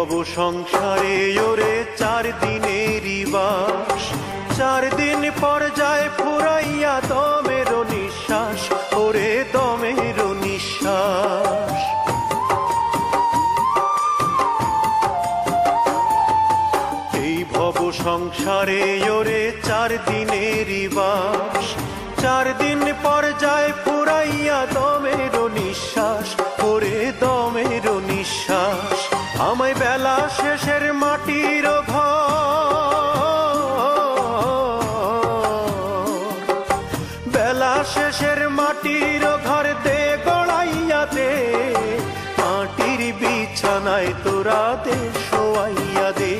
ভব সংসারে ওরে 4 দিনেরই বাস, 4 দিন পর যায় ফুরাইয়া দমের নিঃশ্বাস, ওরে দমের নিঃশ্বাস। এই ভব সংসারে ওরে 4 দিনেরই বাস, 4 দিন পর যায় ফুরাইয়া দমের নিঃশ্বাস, ওরে দমের নিঃশ্বাস। আমায় বেলা শেষের মাটির ঘর, বেলা শেষের মাটির ঘর দে গড়াইয়া দে, মাটির বিছানায় তোরা দে শোয়াইয়া দে।